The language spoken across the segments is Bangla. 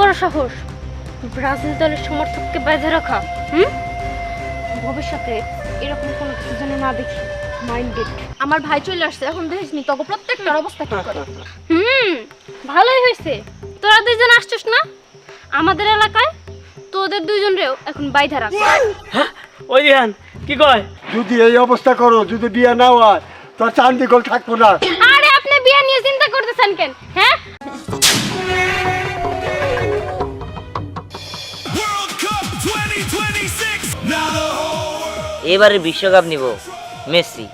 বড় সাহস ব্রাজিল দলের সমর্থককে বেঁধে রাখা। ভবিষ্যতে এরকম কোনো কিছু যেন না দেখি। মাইন্ডেড। আমার ভাই চলে আসছে, এখন দেখিসনি তোকে প্রত্যেকটার অবস্থা কি করে। ভালোই হয়েছে তোরা দুইজন আসছিস না আমাদের এলাকায়, তোদের দুইজনরেও এখন বাইধা রাখ। ওই রিহান কি কয়? যদি এই অবস্থা করো, যদি বিয়ে না হয় তোর চান্দি গোল থাকবো না। আরে আপনি বিয়ে নিয়ে চিন্তা করতেছেন কেন? হ্যাঁ এবারে বিশ্বকাপ নিব মেসি,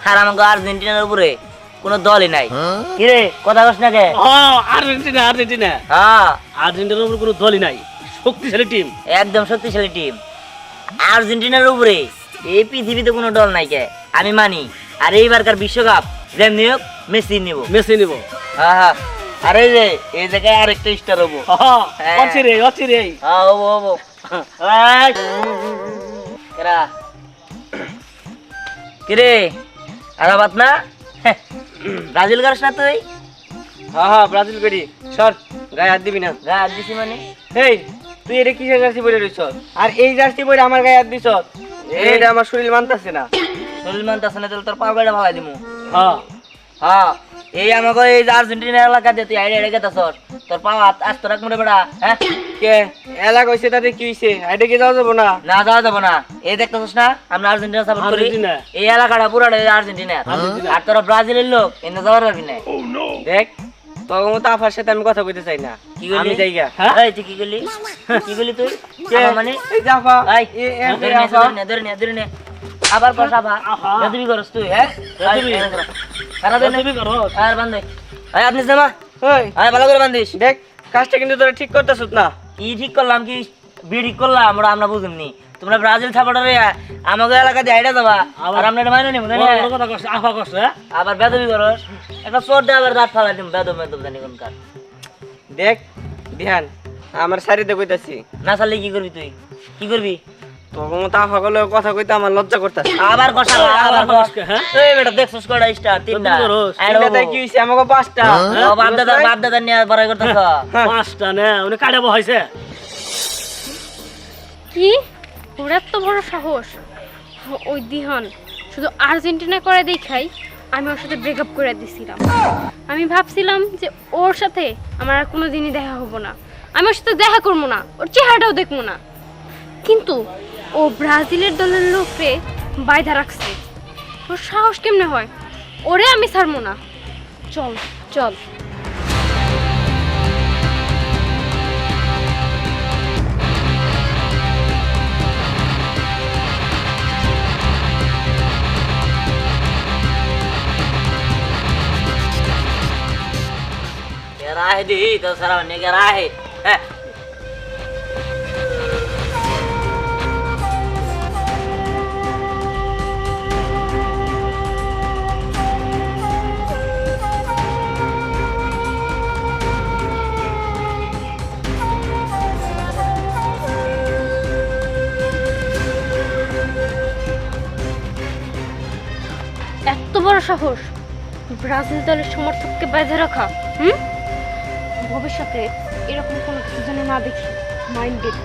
আর আমাকে আর্জেন্টিনার উপরে কোনো দলই নাই। কিরে কথা কস না কে? আর্জেন্টিনা আর্জেন্টিনা হ্যাঁ, আর্জেন্টিনার উপরে কোনো দলই নাই, শক্তিশালী টিম, একদম শক্তিশালী টিম। আর্জেন্টিনার উপরে এই পৃথিবীতে কোনো দল নাই কে, আমি মানি। আর এইবারকার বিশ্বকাপ যেমনি হোক মেসি নিব, মেসি নিব। হ্যাঁ হ্যাঁ। আর এই যে এই জায়গায় আরেকটা স্টার হবো। অচিরে অচিরে হ্যাঁ হবো হবো। কেরা কিরে আরাবাত না? ব্রাজিল করিস না তুই? হ্যাঁ ব্রাজিল করি। সর, গায়ে হাত দিবি না। গায়ে হাত দিছি মানে? এই তুই এটা কিসের জার্সি পরে রইছ? আর এই জার্সি পরে আমার গায়ে হাত দিছ? এইটা আমার শরীর মানতাছে না। শরীর মানতাছে না তাহলে তোর পা বেড়া ভালাই দিমু। হ্যাঁ হ্যাঁ, এই আমাকে এই যে আর্জেন্টিনা এলাকা দিয়ে তুই আইডিয়া রেখে তাছর, তোর পা আস্ত রাখ মোটে বেড়া। হ্যাঁ কে এলাকা হইছে তাতে কি হইছে? আইডা কি যাওয়া যাবো না? না যাওয়া যাবো না। এই দেখতেছিস না আমরা আর্জেন্টিনা সাপোর্ট করি, আর্জেন্টিনা। এই এলাকাটা পুরাটা আর্জেন্টিনা। আর তোরা ব্রাজিলের লোক এনে যাওয়ার পারবি না। দেখ তোর মতো আফার সাথে আমি কথা কইতে চাই না। কি বললি? আমি জায়গা এই তুই কি করলি? কি করলি তুই? কে? আবার মানে এই জাফা এই ধরে নে, ধরে নে, ধরে নে, ধরে নে। আবার কষা ভা বেদবি করস তুই। হ্যাঁ বেদবি খারাপ দেন বেদবি করস? আর বান্ধে এই আপনি জামা ওই আয় ভালো করে বান্ধিস। দেখ কাজটা কিন্তু তোরা ঠিক করতেছিস না। কি ঠিক করলাম? কি বিয়ে ঠিক করলাম? আমরা বুঝিনি। তোমরা ব্রাজিল সাপোর্টারে আমাদের এলাকা দিয়ে আইডা যাবা আর আমরা এটা মাইনে নিব জানি না। কথা কস, আফা কস। হ্যাঁ আবার বেদবি করস, একটা চোর দিয়ে আবার দাঁত ফালাই দিম। বেদব মেদব জানি কোনকার। দেখ ধ্যান, আমার শাড়িতে কইতাছি, না চাললে কি করবি তুই? কি করবি? তোর মতো আফা করলে কথা কইতে আমার লজ্জা করতাছে। আবার কষা ভা, আবার কষ। হ্যাঁ? এই বেটা দেখছস কয়টা স্টার? তিনটা। এটাতে কি হইছে? আমাকে পাঁচটা। বাপ দাদা নিয়ে বড়াই করতেছ। পাঁচটা না, উনি কাটাবো হইছে। কি ওর এত বড় সাহস! ওই দিহান শুধু আর্জেন্টিনা করে দেখাই আমি ওর সাথে ব্রেকআপ করে দিছিলাম। আমি ভাবছিলাম যে ওর সাথে আমার আর কোনো দিনই দেখা হবো না, আমি ওর সাথে দেখা করবো না, ওর চেহারাটাও দেখবো না। কিন্তু ও ব্রাজিলের দলের লোকরে বাইধা রাখছে। ওর সাহস কেমনে হয়? ওরে আমি ছাড়বো না। চল চল। राह दी तो सारा बनने का राह है। এত বড় সাহস ব্রাজিল দলের সমর্থককে বেঁধে রাখা। ভবিষ্যতে এরকম কোনো কিছু যেন না দেখি। মাইন্ডেড।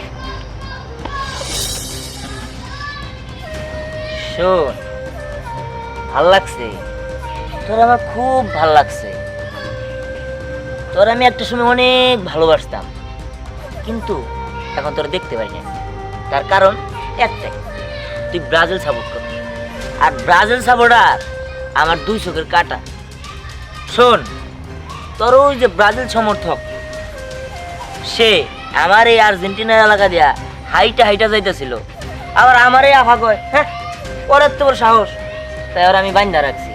শোন, ভাল লাগছে তোর, আমার খুব ভাল লাগছে তোর। আমি একটা সময় অনেক ভালোবাসতাম, কিন্তু এখন তোর দেখতে পাই না। তার কারণ একটাই, তুই ব্রাজিল সাপোর্ট কর। আর ব্রাজিল সাপোর্টার আমার দুই চোখের কাটা। শোন, তোর ওই যে ব্রাজিল সমর্থক, সে আমার এই আর্জেন্টিনা এলাকা দিয়া হাইটা হাইটা যাইতেছিল, আবার আমার এই আফা কয়। হ্যাঁ, ওর এত বড় সাহস, তাই ওর আমি বান্ধা রাখছি।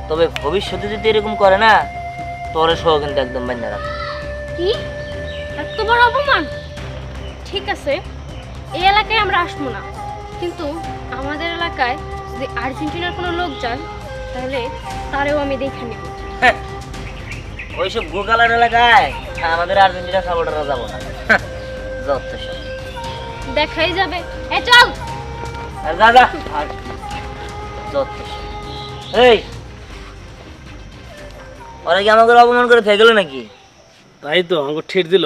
তবে ভবিষ্যতে যদি এরকম করে না, তোর সহ কিন্তু একদম বান্ধা রাখ। কি এত বড় অপমান! ঠিক আছে, এই এলাকায় আমরা আসবো না, কিন্তু আমাদের এলাকায় যদি আর্জেন্টিনার কোনো লোক যান তাহলে তারেও আমি দেখে নেব। ওইসব গোকালার এলাকায় আমাদের আর্জেন্টিনা সাপোর্টাররা যাবো না। যত সব দেখাই যাবে। এ চল। আর যা যা। যত সব। এই ওরা কি আমাকে অপমান করে থেকে গেল নাকি? তাই তো আমাকে ঠেট দিল।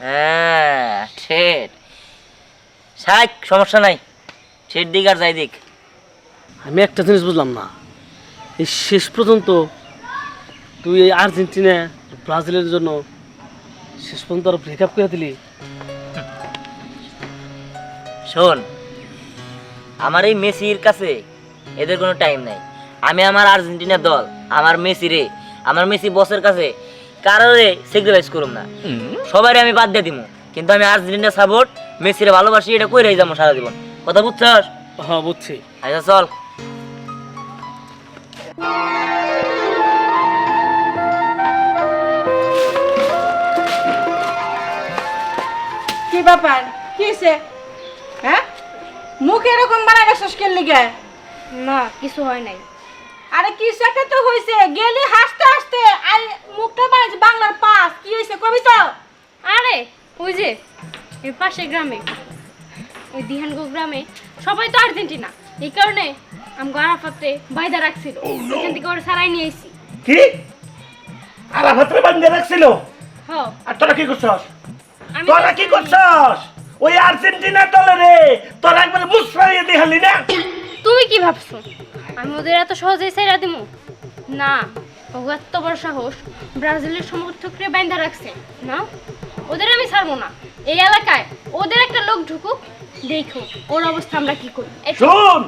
হ্যাঁ ঠিক, শাক সমস্যা নাই, সের দিক আর যাই দিক। আমি একটা জিনিস বুঝলাম না, এই শেষ পর্যন্ত তুই এই আর্জেন্টিনা ব্রাজিলের জন্য শেষ পর্যন্ত আর ব্রেকআপ করে দিলি। শোন, আমার এই মেসির কাছে এদের কোনো টাইম নাই। আমি আমার আর্জেন্টিনা দল, আমার মেসি রে, আমার মেসি বসের কাছে কারোরে স্যাক্রিফাইস করুম না, সবাই আমি বাদ দিয়ে দিব। কিন্তু আমি আর্জেন্টিনা সাপোর্ট, মেসিরে ভালোবাসি, এটা কইরাই যাবো সারা জীবন। কথা বুঝছস? হ্যাঁ বুঝছি। আচ্ছা চল। কি ব্যাপার কি হইছে? হ্যাঁ, মুখ এরকম বানাই রাখছস কেন লিগে? না কিছু হয় নাই। আরে কি একটা তো হইছে, গেলি হাসতে হাসতে আর মুখটা বানাইছে বাংলার পাস। কি হইছে কবি তো? আরে ওই যে এই পাশের গ্রামে, ওই দিহানগো গ্রামে সবাই তো আর্জেন্টিনা, এই কারণে আমগো আরাফাতে বাইদা রাখছিল, এখান থেকে ওরা সারাই নিয়ে আইছি। কি আলাফাত্রে বান্ধে রাখছিল? হ আর তোরা কি করছস? আমি তোরা কি করছস? ওই আর্জেন্টিনা দলে রে তোরা একবার মুসরাইয়ে দিহালি না? তুমি কি ভাবছো আমি ওদের এত সহজেই ছেড়ে দিমু? না, ওগো এত বড় সাহস, ব্রাজিলের সমর্থকরে বাইন্ধা রাখছে না, ওদের আমি ছাড়বো না। এই এলাকায় ওদের একটা লোক ঢুকুক, দেখো ওর অবস্থা আমরা কি করি। এই শুন,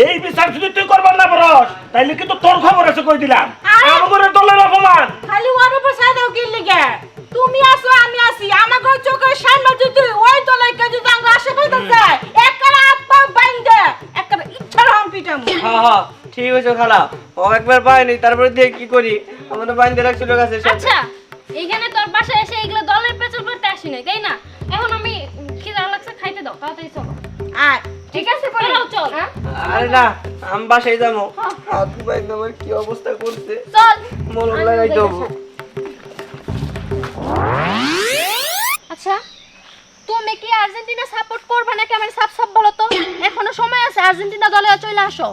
এই বিচার যদি তুই করবার না পারস তাইলে কিন্তু তোর খবর আছে কই দিলাম। আমাদের দলের অপমান। খালি ওর উপর ছাই দাও কি লিগে? তুমি আসো আমি আসি, আমাকে চোখের সামনে যদি ওই দলের কে যদি আমরা আশেপাশে যায় একবার হাত পা বাইন্ধে একবার ইচ্ছার হাম পিটাম। হ্যাঁ হ্যাঁ ঠিক হয়েছে খালা, ও একবার পায়নি, তারপরে দিয়ে কি করি, আমাদের বাইন্দে রাখছিল কাছে। আচ্ছা এইখানে তোর বাসায় এসে এগুলো দলের পেছন করতে আসি নাই, তাই না? এখন আমি খিদা লাগছে, খাইতে দাও, তাড়াতাড়ি চলো। আর ঠিক আছে বলো চল হ্যাঁ আরে না, আমি বাসায় যাবো। হাত বাইন্দে আমার কি অবস্থা করছে, চল। মলম লাগাইতে হবে। আচ্ছা তুমি কি আর্জেন্টিনা সাপোর্ট করবে নাকি আমার সাপ সাপ বলো তো? এখনো সময় আছে, আর্জেন্টিনা দলে চলে আসো।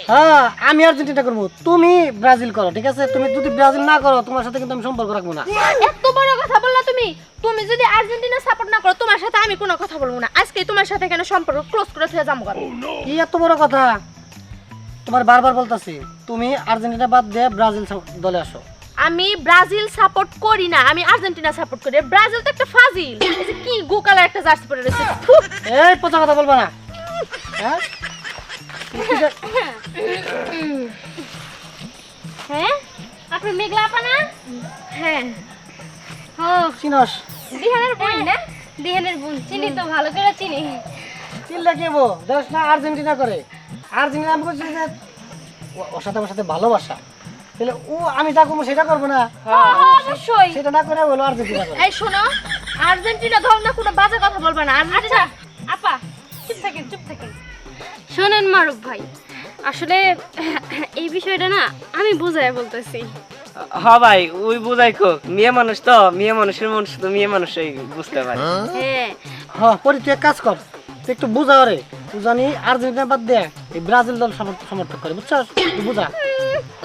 হ্যাঁ আমি আর্জেন্টিনা করবো, তুমি ব্রাজিল করো, ঠিক আছে? তুমি যদি ব্রাজিল না করো তোমার সাথে কিন্তু আমি সম্পর্ক রাখবো না। এত বড় কথা বললা তুমি। তুমি যদি আর্জেন্টিনা সাপোর্ট না করো তোমার সাথে আমি কোনো কথা বলবো না। আজকে তোমার সাথে কেন সম্পর্ক ক্লোজ করে ফেলে যাবো। কি এত বড় কথা? তোমার বারবার বলতাছি তুমি আর্জেন্টিনা বাদ দিয়ে ব্রাজিল দলে আসো। আমি ব্রাজিল সাপোর্ট করি না, আমি আর্জেন্টিনা সাপোর্ট করি। ব্রাজিল তো একটা ফাজিল, এই যে কি গো কালার একটা জার্সি পরে রয়েছে। এই পচা কথা বলবা না। হ্যাঁ হ্যাঁ আপনি মেঘলা আপা না? হ্যাঁ ও চিনস? দিহানের বোন না? দিহানের বোন চিনি তো, ভালো করে চিনি। চিল্লা কেবো দেখ না, আর্জেন্টিনা করে। আর্জেন্টিনা আমি করছি যে ওর সাথে আমার সাথে ভালোবাসা, তাহলে ও আমি যা করবো সেটা করবো না, অবশ্যই। সেটা না করে বলো আর্জেন্টিনা করে। এই শোনো, আর্জেন্টিনা দল না কোনো বাজে কথা বলবে না। আচ্ছা আপা চুপ থাকেন, চুপ থাকেন। শোনেন মারুফ ভাই, আসলে এই বিষয়টা না আমি বুঝাই বলতেছি। হ্যাঁ ভাই, ওই বুঝাই খো, মেয়ে মানুষ তো, মেয়ে মানুষের মন শুধু মেয়ে মানুষই বুঝতে পারে। হ্যাঁ হ্যাঁ পরি তুই এক কাজ কর, তুই একটু বুঝা রে, বুঝানি আর্জেন্টিনা বাদ দে এই ব্রাজিল দল সমর্থন করে, বুঝছস? তুই বুঝা।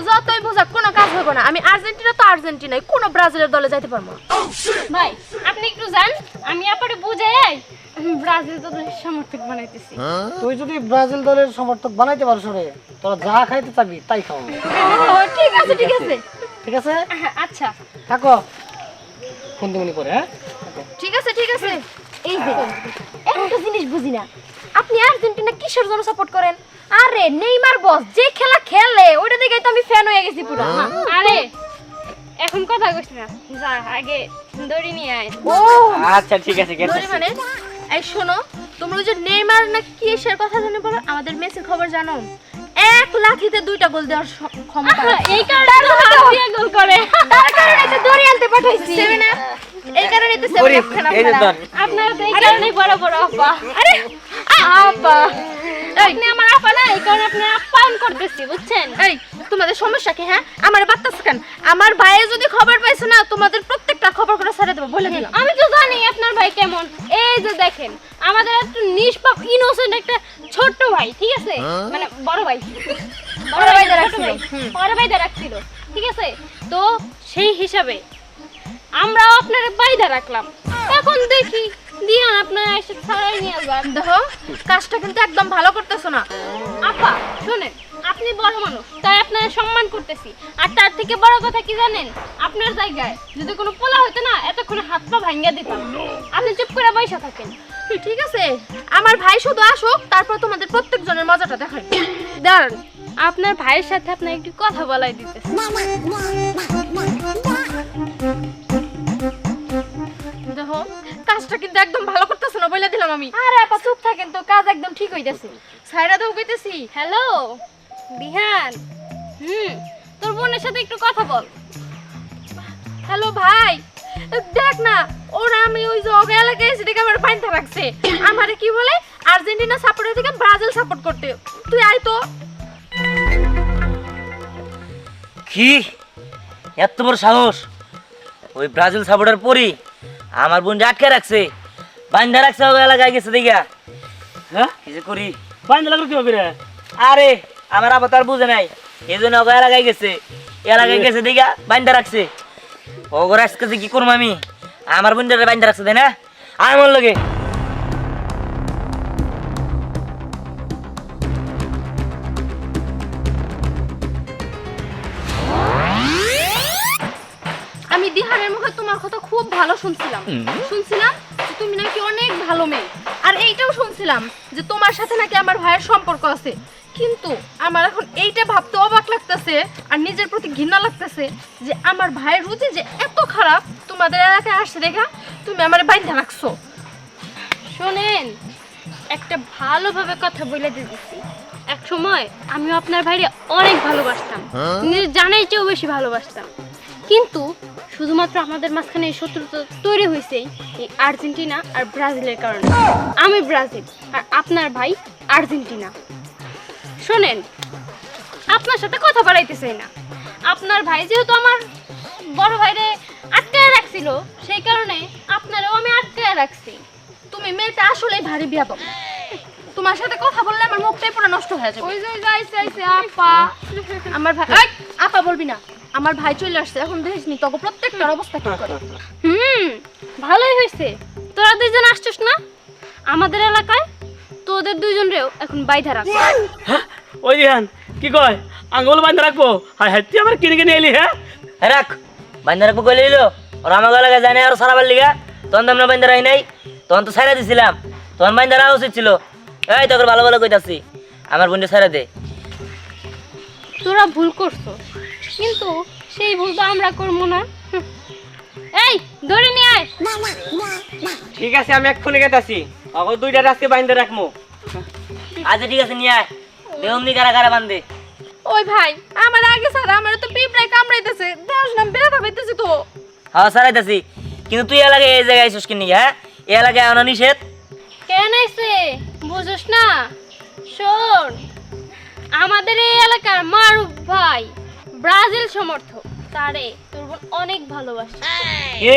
যতই বোঝাক কোনো কাজ হবে না। আমি আর্জেন্টিনা তো আর্জেন্টিনাই, কোনো ব্রাজিলের দলে যাইতে পারবো না। ভাই আপনি একটু যান, আমি আপারে বুঝাই ব্রাজিল তো সমর্থক বানাইতেছি। তুই যদি ব্রাজিল দলের সমর্থক বানাইতে পারছ রে, তোরা যা খাইতে চাবি তাই খাও। ঠিক আছে ঠিক আছে ঠিক আছে আচ্ছা থাকো, ফোন দিমনি করে। হ্যাঁ ঠিক আছে ঠিক আছে। এই যে একটা জিনিস বুঝি না, আপনি আর্জেন্টিনা কিসের জন্য সাপোর্ট করেন? আরে নেইমার বস যে খেলা খেলে ওইটা দেখেই তো আমি ফ্যান হয়ে গেছি পুরো। আরে এখন কথা কইছ না, যা আগে দড়ি নিয়ে আয়। ও আচ্ছা ঠিক আছে, দড়ি গেছে। মানে এই শোনো, তোমরা ওই যে নেইমার না কি এর কথা জানো বলো? আমাদের মেসির খবর জানো? এক লাঠিতে 2টা গোল দেওয়ার ক্ষমতা আছে। এই কারণে তো হাত দিয়ে গোল করে। তার কারণে তো দড়ি আনতে পাঠাইছি। এই কারণে তো ওরে, এই যে ধর। আপনারা তো এই কারণেই বড় বড় আপা। আরে আপা, আপনি আমার আপা না, এই কারণে আপনি আপ্যায়ন করতেছি, বুঝছেন? এই তোমাদের সমস্যা কি? হ্যাঁ আমার বাচ্চা কেন? আমার ভাইয়ে যদি খবর পাইছে না তোমাদের প্রত্যেকটা খবর করে ছেড়ে দেবো বলে দিলাম। আমি তো জানি আপনার ভাই কেমন। এই যে দেখেন আমাদের একটা নিষ্পাপ ইনোসেন্ট একটা ছোট্ট ভাই, ঠিক আছে? মানে বড় ভাই, বড় ভাইদের ছোট রাখছিল। ভাই, বড় ভাইদের রাখছিল, ঠিক আছে? তো সেই হিসাবে আমরাও আপনার বাইদা রাখলাম। এখন দেখি দিহান আপনার এসে ছাড়াই নিয়ে যান। দেখো কাজটা কিন্তু একদম ভালো করতেছো না। আপা শোনেন, আপনি বড় মানুষ তাই আপনার সম্মান করতেছি, আর তার থেকে বড় কথা কি জানেন, আপনার জায়গায় যদি কোনো পোলা হতো না এতক্ষণে হাত পা ভাঙিয়ে দিতাম। আপনি চুপ করে বসে থাকেন। ঠিক আছে, আমার ভাই শুধু আসুক, তারপর তোমাদের প্রত্যেকজনের মজাটা দেখাই। দাঁড়ান, আপনার ভাইয়ের সাথে আপনার একটু কথা বলাই দিতেছে। দেখো কাজটা কিন্তু একদম ভালো করতেছো না, বলে দিলাম আমি। আরে আপা চুপ থাকেন তো, কাজ একদম ঠিক হইতাছে। সাইরা দাও কইতেছি। হ্যালো দিহান, তোর বোনের সাথে একটু কথা বল। হ্যালো ভাই, দেখ না ওরা আমি ওই যে অগা এলাকায় এসে দেখে আমার পাইনটা রাখছে। আমারে কি বলে আর্জেন্টিনা সাপোর্টার থেকে ব্রাজিল সাপোর্ট করতে। তুই আয় তো। কি এত বড় সাহস! ওই ব্রাজিল সাপোর্টার পরি আমার বোনকে আটকে রাখছে, বান্ধা রাখছে, ওই এলাকায় গেছে দেখা। হ্যাঁ কি যে করি? বাইন্দা লাগলো কিভাবে রে? আরে আমার আবার তার বুঝে নাই, এই জন্য ওই এলাকায় গেছে, এলাকায় গেছে দেখা বান্ধা রাখছে। ওগর আজকে যে কি করবো আমি, আমার বোনটারে বান্ধা রাখছে তাই না? আমার লগে আমি দিহানের মুখে তোমার কথা খুব ভালো শুনছিলাম যে তুমি নাকি অনেক ভালো মেয়ে, আর এইটাও শুনছিলাম যে তোমার সাথে নাকি আমার ভাইয়ের সম্পর্ক আছে। কিন্তু আমার এখন এইটা ভাবতে অবাক লাগতেছে আর নিজের প্রতি ঘৃণা লাগতেছে যে আমার ভাইয়ের রুচি যে এত খারাপ, তোমাদের এলাকায় আসছে দেখা তুমি আমার বাইন্ধা রাখছো। শোনেন, একটা ভালোভাবে কথা বলে দিতেছি, এক সময় আমিও আপনার ভাইরে অনেক ভালোবাসতাম, নিজের জানাই চেয়েও বেশি ভালোবাসতাম। কিন্তু শুধুমাত্র আমাদের মাঝখানে এই শত্রুতা তৈরি হয়েছে এই আর্জেন্টিনা আর ব্রাজিলের কারণে। আমি ব্রাজিল আর আপনার ভাই আর্জেন্টিনা। শোনেন, আপনার সাথে কথা বাড়াইতে চাই না। আপনার ভাই যেহেতু আমার বড় ভাইরে আটকায় রাখছিল, সেই কারণে আপনারও আমি আটকায় রাখছি। তুমি মেয়েটা আসলে ভারী বিয়াদব। তোমার সাথে কথা বললে আমার মুখটাই পুরো নষ্ট হয়ে যাবে। ওই যে যাইছে আইছে আপা। আমার ভাই এই, আপা বলবি না, আমার ভাই চলে আসছে, এখন দেখিসনি তোকে প্রত্যেকটার অবস্থা কি করে। ভালোই হয়েছে তোরা দুইজন আসছিস না আমাদের এলাকায়, তোদের দুইজনরেও এখন বাইধা রাখ। ওই দিহান কি কয়, আঙ্গুল বাইন্দা রাখবো? হাই হাই, তুই আমার কিনে কিনে এলি? হ্যাঁ রাখ, বান্ধা রাখবো কইলে এলো। ওরা আমার এলাকায় যায় না আর সারাবার লিগা, তখন তো আমরা বান্ধা রাখি নাই, তখন তো ছাইরা দিছিলাম, তখন বান্ধা রাখা উচিত ছিল। এই তোকে ভালো ভালো কইতাছি, আমার বোনটা ছাইরা দে। তোরা ভুল করছো, কিন্তু সেই ভুল তো আমরা করবো না। এই ধরে নিয়ে আয়। ঠিক আছে, আমি এক্ষুনি গেতাছি। ওকে দুইটা আজকে বাইন্ধে রাখবো। আচ্ছা ঠিক আছে, নিয়ে আয়, দেহমনি কারা কারা বান্ধে। ওই ভাই আমার আগে স্যার আমার তো পিঁপড়ায় কামড়াইতেছে, দেখ না ব্যথা পাইতেছি তো। হ্যাঁ সারাইতাছি, কিন্তু তুই এলাকায় এই জায়গায় আইসস কিনি? হ্যাঁ, এই এলাকায় আনা নিষেধ। কেন আইছে বুঝোস না? শোন, আমাদের এই এলাকার মারুফ ভাই ব্রাজিল সমর্থক, তারে তোর বোন অনেক ভালোবাসে। এ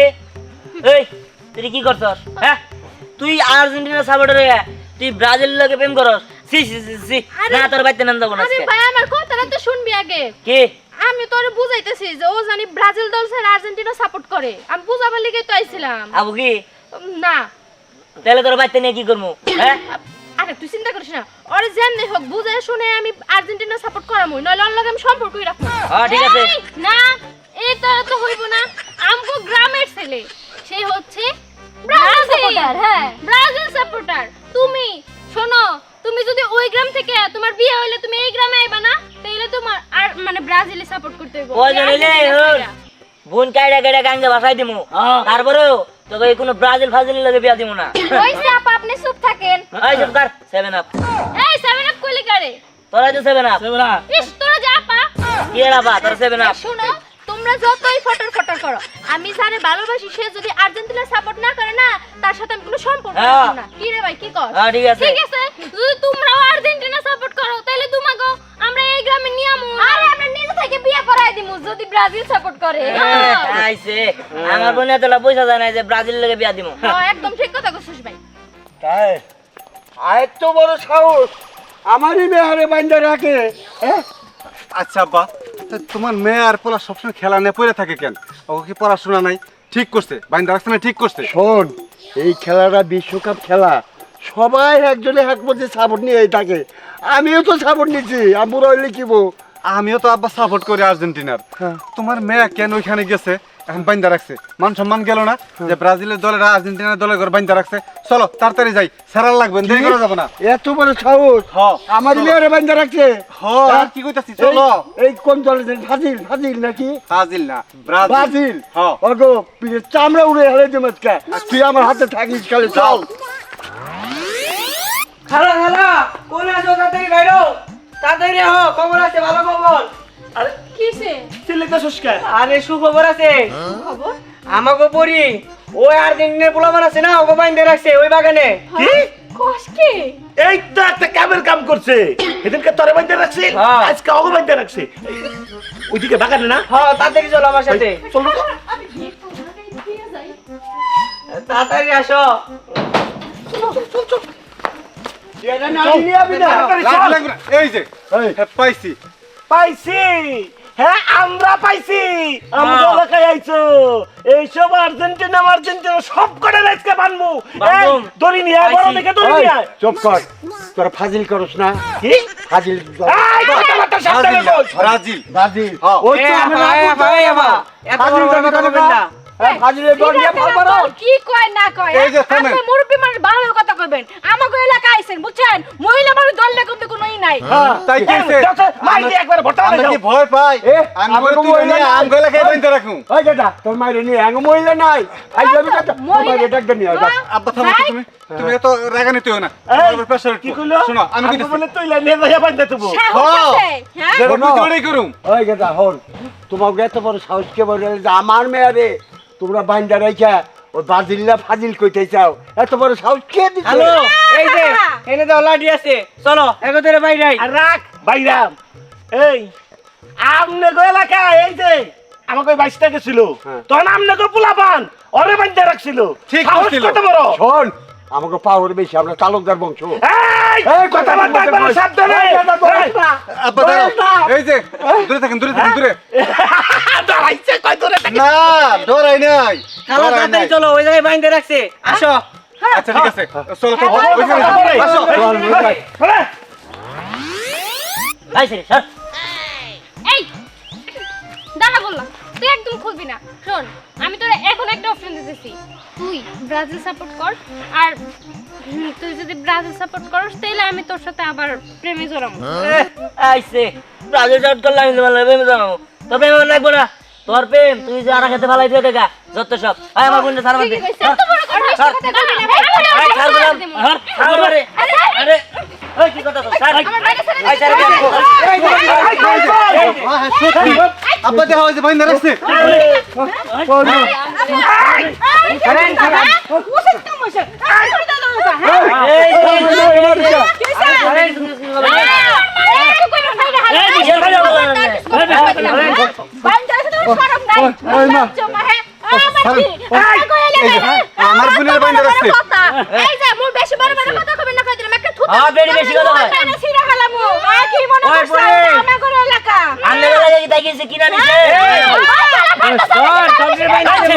এই তুই কি করছস? হ্যাঁ, তুই আর্জেন্টিনা সাপোর্টার হয়ে তুই ব্রাজিলের লগে প্রেম করস? সি সি সি সি, না তোর বাইতে নাম দেবো না আরে আজকে। ভাই আমার কথাটা তো শুনবি আগে। কি? আমি তোরে বুঝাইতেছি যে ও জানি ব্রাজিল দল ছেড়ে আর্জেন্টিনা সাপোর্ট করে, আমি বুঝাবার লিগে তো আইছিলাম। আবু কি? না তাহলে তোর বাইতে নিয়ে কি করবো? হ্যাঁ, আরে তুই চিন্তা করিস না, ওরে যেমনি হোক বুঝায় শুনে আমি আর্জেন্টিনা সাপোর্ট করামই, নইলে ওর লগে আমি সম্পর্কই রাখবো না। হ্যাঁ ঠিক আছে। এই, না এই তারা তো হইব না, আমগো গ্রামের ছেলে, সে হচ্ছে ব্রাজিল supporter, হ্যাঁ। Brazil supporter. তুমি শোনো, তুমি যদি ওই গ্রাম থেকে তোমার বিয়ে হইলে তুমি এই গ্রামে আইবা না, তাইলে তোমার আর মানে ব্রাজিলে সাপোর্ট করতে হইব। ওই জন্য বোন কাইডা কাইডা গাঙ্গে ভাসাই দিমু, তারপরেও তোকে কোনো ব্রাজিল ফাজিলের লগে বিয়া দিমু না। ওইসে আপা আপনি চুপ থাকেন। এই চুপ কর, 7 আপ। এই 7 আপ কইলে কারে? তোরা তো 7 আপ। সেবরা ইস তোরা যা পা। কি এরা বা তোর 7 আপ? শোনো, তোমরা যতই ফটর ফটর করো, আমি যারে ভালোবাসি সে যদি আর্জেন্টিনা সাপোর্ট না করে না, তার সাথে আমি কোনো সম্পর্ক হ্যাঁ। রাখবো না। কি রে ভাই কি কর? হ্যাঁ ঠিক আছে। ঠিক আছে, যদি তোমরাও আর্জেন্টিনা সাপোর্ট করো তাহলে তোমাকে আমরা এই গ্রামে নিয়ে আমু। আরে আমরা নিজে থেকে বিয়ে করাই দিমু যদি ব্রাজিল সাপোর্ট করে। আইছে আমার বোনে তোলা পয়সা যায় না যে ব্রাজিল লগে বিয়া দিমু। হ্যাঁ, একদম ঠিক কথা কইছিস ভাই। তাই আর তো বড় সাহস আমারই মেয়ারে বাইন্দা রাখে। হ্যাঁ আচ্ছা আব্বা, তা তোমার মেয়ে আর পোলা সবসময় খেলা নিয়ে পড়ে থাকে কেন? ও কি পড়াশোনা নাই? ঠিক করছে বাইন্দা রাখছে না ঠিক করছে শোন এই খেলাটা বিশ্বকাপ খেলা সবাই একজনে এক মধ্যে সাপোর্ট নিয়ে থাকে আমিও তো সাপোর্ট নিচ্ছি আমি রইলে কিবো আমিও তো আব্বা সাপোর্ট করি আর্জেন্টিনার তোমার মেয়ে কেন ওইখানে গেছে এখন বাইন্দা রাখছে মান সম্মান গেল না যে ব্রাজিলের দলেরা আর্জেন্টিনার দলের ঘর বাইন্দা রাখছে চলো তাড়াতাড়ি যাই সারার লাগবে দেরি করা যাবে না এত বড় সাহস হ্যাঁ। আমার মেয়েরে বান্ধা রাখছে আর কি কইতাছি চলো এই কোন দলের ফাজিল ফাজিল নাকি ব্রাজিল না ব্রাজিল হ্যাঁ। ওগো পিঠে চামড়া উড়ে হেলে দে মাঝকা তুই আমার হাতে থাকিস খালি চল খালা খালা কোন আছো তাড়াতাড়ি বাইরো তাড়াতাড়ি হো খবর আছে ভালো খবর আরে কিসে চিল্লাইতে শুষ্কা আরে সুখবর আছে খবর আমাকে পড়ি ওই আর্জেন্টিনার পোলাপান আছে না ওকে বাইন্ধে রাখছে ওই বাগানে কি কস কি এই তো একটা কামের কাম করছে এদিনকে তোরে বাইন্দা রাখছে হ্যাঁ। আজকে ওকে বাইন্দা রাখছে ওইদিকে বাগানে না হ্যাঁ তাড়াতাড়ি চলো আমার সাথে চলো তো আমি একটু ঢাকায় দিয়ে যাই তাড়াতাড়ি আসো এটা না নিয়ে আবি না তাড়াতাড়ি চল। লাগবে না। এই যে হ্যাঁ, পাইছি পাইছি হ্যাঁ আমরা পাইছি আমরা এলাকায় আইছো এইসব আর্জেন্টিনা আর্জেন্টিনা সব করে আজকে বানবো বানবো। দড়ি নিয়ে আয়, বড় দেখে দড়ি নিয়ে আয়। চুপ কর তোরা ফাজিল করস না কি ফাজিল এই কথাবার্তা সাবধানে বল। ব্রাজিল ব্রাজিল হ্যাঁ। ওই তো এ আমি ভাই, রাখবো ভাই, তো। ভাই, এত ফাজিল বড় কথা বলবেন না। ফাজিলের দল নিয়ে ফাল মারো কি কয় না কয় এই যে থামেন। আপনি মুরব্বি মানুষ ভালো কথা কইবেন আমাগো এলাকা আইছেন বুঝছেন মহিলা মানুষ দল লেখম তো কোনোই নাই তাই কি হইছে? মাই দিয়ে একবার ভর্তা আমরা দাও। কি ভয় পাই এ, আমি আমাকে তুই মহিলা নিয়ে নাই। আম গলা খেয়ে বাইন্দা রাখুম ওই দাদা তোর মায়ের নিয়ে এঙ্গ মহিলা নাই আই যাবি না তো মোবাইলে ডাকতে নিয়ে যা আব্বা থামো তো তুমি তুমি এত রাগানিত হও না এই, আমার প্রেসার কি কইলো শোনো আমি আপনি কি বলে তুইলা নিয়ে যাইয়া বাইন্দা দেবো সাহস আছে হ্যাঁ যেটা শোনো। বুঝতে ওটাই করুম ওই দাদা হন তোমাকে এত বড় সাহস কে বলে যে আমার মেয়ারে তোমরা বাইন্দা রাইখা ওই বাজিল্লা ফাজিল কইতে চাও এত বড় সাহস কে দিছে হ্যালো এই যে এনে তো লাডি আছে চলো একদরে বাইরে আই। আর রাখ বাইরাম এই আমনে গো এলাকা এই যে আমাকে ওই 22 টাকা ছিল তখন আমনে গো পোলাপান ওরে বাইন্দা রাখছিল ঠিক সাহস করছিল। কত বড় শোন আমাকে পাওয়ার বেশি আমরা তালুকদার বংশ এই এই কথা কথাবার্তা বলতে একবার বল। সাবধানে এই দাদা, বলিস এই, না। আব্বা বলিস না। দাঁড়াও এই যে দূরে থাকেন দূরে দূরে দাঁড়াইছে কয় ধরে থাকে না ডরাই নাই খালা ডরাই তাড়াতাড়ি নাই। চলো ওই জায়গায় বাইন্ধে রাখছে আসো আচ্ছা ঠিক আছে চলো তো হ্যাঁ, ওইখানে চলো, যাও। চলো, আসো চল, ভাই। চলে। আইছে রে সর এই দাঁড়া বললাম তুই একদম খুলবি না শোন আমি তোরা এখন একটা অপশন দিতেছি তুই ব্রাজিল সাপোর্ট কর আর তুই যদি ব্রাজিল সাপোর্ট করস তাহলে আমি তোর সাথে আবার প্রেমে জড়াবো আইছে ব্রাজিল শট করলে আমি তোমার প্রেম জানাবো তোর প্রেম আমার লাগবো না তোর প্রেম তুই যে আর খেতে ভালাই দিয়ে দেখা যত সব আয় আমার বোনটা ছাড় মারতে এত বড় কথা মিথ্যা কথা বলবি না ভাই আয় ছাড় দিলাম ছাড় মারে আরে ওই কি কথা তো ছাড় আয় ছাড় হ্যাঁ, সত্যি আব্বা দেখা হয়েছে বাইন্দা রাখছে ওই মা আমার বোনের বাইন্দা রাখছে এই যে মোর বেশি বড় বড় কথা কইবেন না কই দিলাম একটা থুতু হ্যাঁ, বেশি কথা কয়। কানে ছিড়া ফেলামু আর কি মনে ওই করছ বোনে। আমাগো এলাকা আন্নে লাগে কি তাকিয়েছে কিনা নিছে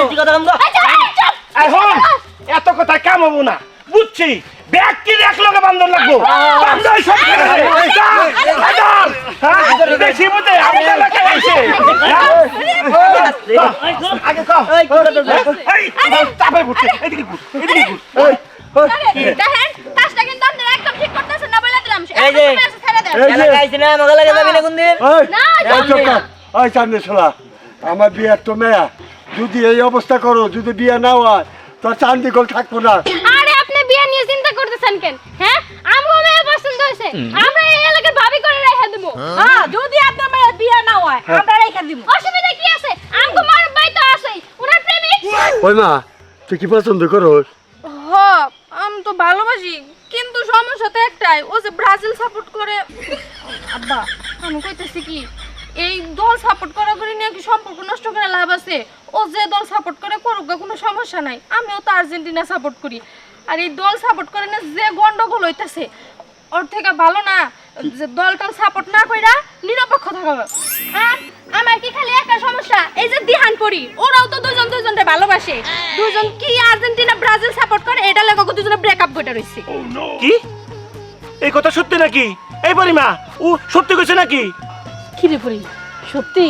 তুই কথা কম গো এখন এত কথা কাম হবো না বুঝছি ব্যক্তি এক লগে বান্ধব লাগবো বান্ধব সব করে দেবে। যা, যা, বেশি বুঝে আমি এলাকায় আইছে আগে কও ওই কি কথা তো এই চাপে ঘুরছে এদিকে ঘুর এদিকে ঘুর দেখেন কাজটা কিন্তু আপনারা একদম ঠিক করতেছেন না বলে দিলাম এই যে। ছেড়ে দেন এই যে এলাকা আইছে না মগা লাগে যাবি না কোন দিন ওই না, এই চুপ কর। ওই চান্দে শোলা আমার বিয়ের তো মেয়া যদি এই অবস্থা করো যদি বিয়ে না হয় তোর চান্দি গোল থাকবো না আরে আপনি বিয়ে নিয়ে চিন্তা করতেছেন কেন হ্যাঁ আমগো মেয়ে পছন্দ হয়েছে আমরা এই এলাকার ভাবি করে রেখে দেবো হ্যাঁ যদি আপনার মেয়ের বিয়ে না হয় আমরা রেখে দিব অসুবিধা কি আছে আমগো মার ভাই তো আছেই ওনার প্রেমিক ওই মা তুই কি পছন্দ করোস হ আমি তো ভালোবাসি কিন্তু সমস্যা তো একটাই ও যে ব্রাজিল সাপোর্ট করে আব্বা আমি কইতেছি কি এই দল সাপোর্ট করা করে নিয়ে কি সম্পর্ক নষ্ট করে লাভ আছে ও যে দল সাপোর্ট করে করুক গা, কোনো সমস্যা নাই আমিও তো আর্জেন্টিনা সাপোর্ট করি আর এই দল সাপোর্ট করে না যে গন্ডগোল হইতাছে ওর থেকে ভালো না যে দলটাল সাপোর্ট না কইরা নিরপেক্ষ থাকা আর আমার কি খালি একটা সমস্যা এই যে দিহান পরি ওরাও তো দুজন দুজনকে ভালোবাসে দুজন কি আর্জেন্টিনা ব্রাজিল সাপোর্ট করে এটা লাগে দুজনে ব্রেকআপ করে রইছে কি এই কথা সত্যি নাকি? এই পরিমা ও সত্যি কইছে নাকি? কি রে পরি সত্যি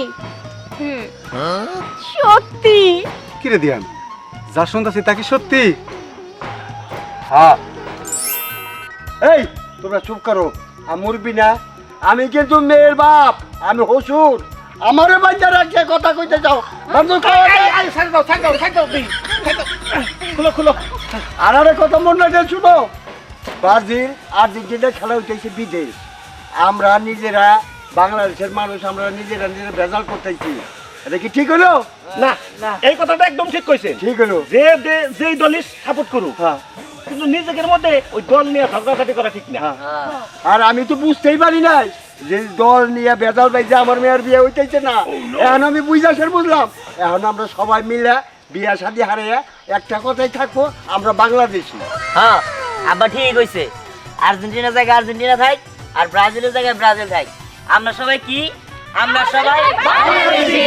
সত্যি কি রে দিয়ান যা শুনতেছি তা কি সত্যি? হ্যাঁ এই তোমরা চুপ করো আমি মুরবি না আমি কিন্তু মেয়ের বাপ আমি হসুর আমারে বাইন্দা রাখছে কথা কইতে যাও বান্দর খাওয়া খুলো খুলো। আর আরে কথা মনে রাখে শুনো ব্রাজিল আর্জেন্টিনা খেলা হইতেছে বিদেশ আমরা নিজেরা বাংলাদেশের মানুষ আমরা নিজেরা ভেজাল করতেছি এটা কি ঠিক হলো? না এই কথাটা একদম ঠিক কইছে। ঠিক হলো যেই দলই সাপোর্ট করুক হ্যাঁ কিন্তু নিজেদের মধ্যে ওই দল নিয়ে ঝগড়াঝাটি করা ঠিক না। আর আমি তো বুঝতেই পারি নাই যে দল নিয়ে বেজাল বাইজে আমার মেয়ের বিয়ে হইতেছে না এখন আমি বুঝাছেন বুঝলাম এখন আমরা সবাই মিলে বিয়া শাদী হারিয়ে একটা কথাই থাকবো আমরা বাংলাদেশি হ্যাঁ আব্বা ঠিক কইছে আর্জেন্টিনা জায়গায় আর্জেন্টিনা থাক আর ব্রাজিলের জায়গায় ব্রাজিল থাক আমরা সবাই কি আমরা সবাই বাংলাদেশি